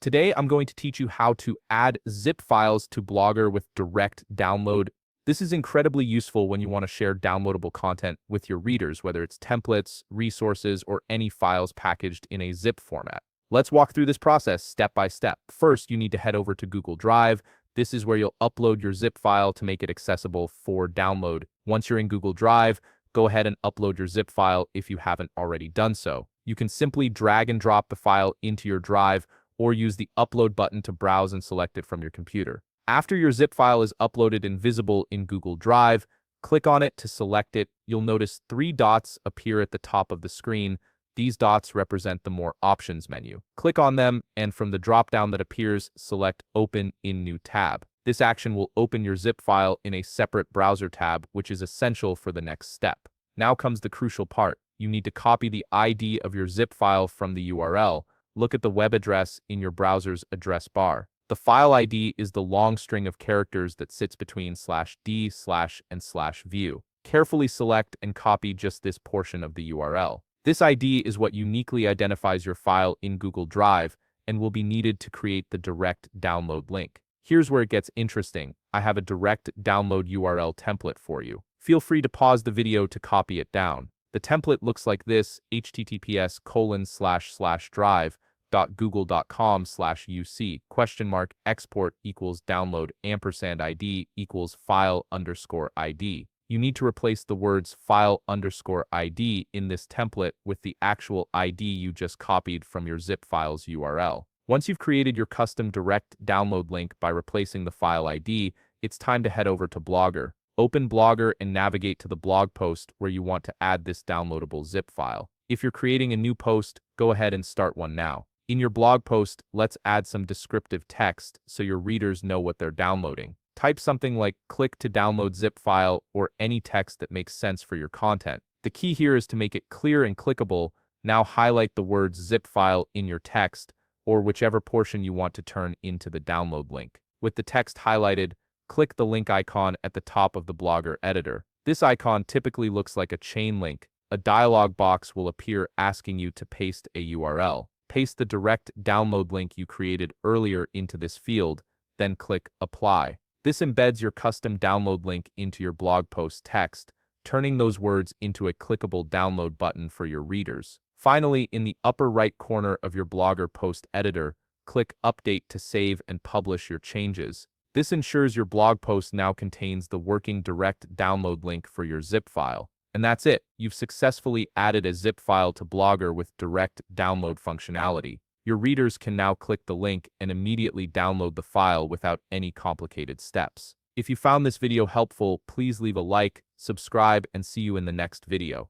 Today, I'm going to teach you how to add zip files to Blogger with direct download. This is incredibly useful when you want to share downloadable content with your readers, whether it's templates, resources, or any files packaged in a zip format. Let's walk through this process step by step. First, you need to head over to Google Drive. This is where you'll upload your zip file to make it accessible for download. Once you're in Google Drive, go ahead and upload your zip file if you haven't already done so. You can simply drag and drop the file into your drive or use the upload button to browse and select it from your computer. After your zip file is uploaded and visible in Google Drive, click on it to select it. You'll notice 3 dots appear at the top of the screen. These dots represent the More Options menu. Click on them, and from the drop-down that appears, select Open in New Tab. This action will open your zip file in a separate browser tab, which is essential for the next step. Now comes the crucial part. You need to copy the ID of your zip file from the URL. Look at the web address in your browser's address bar. The file ID is the long string of characters that sits between /d/ and /view. Carefully select and copy just this portion of the URL. This ID is what uniquely identifies your file in Google Drive and will be needed to create the direct download link. Here's where it gets interesting. I have a direct download URL template for you. Feel free to pause the video to copy it down. The template looks like this: https://drive.google.com/uc ? Export equals download &ID equals file_ID. You need to replace the words file_ID in this template with the actual ID you just copied from your zip file's URL. Once you've created your custom direct download link by replacing the file ID, it's time to head over to Blogger. Open Blogger and navigate to the blog post where you want to add this downloadable zip file. If you're creating a new post, go ahead and start one now. In your blog post, let's add some descriptive text so your readers know what they're downloading. Type something like "click to download zip file" or any text that makes sense for your content. The key here is to make it clear and clickable. Now highlight the words zip file in your text or whichever portion you want to turn into the download link. With the text highlighted, click the link icon at the top of the Blogger editor. This icon typically looks like a chain link. A dialog box will appear asking you to paste a URL. Paste the direct download link you created earlier into this field, then click Apply. This embeds your custom download link into your blog post text, turning those words into a clickable download button for your readers. Finally, in the upper right corner of your Blogger post editor, click Update to save and publish your changes. This ensures your blog post now contains the working direct download link for your zip file. And that's it. You've successfully added a zip file to Blogger with direct download functionality. Your readers can now click the link and immediately download the file without any complicated steps. If you found this video helpful, please leave a like, subscribe, and see you in the next video.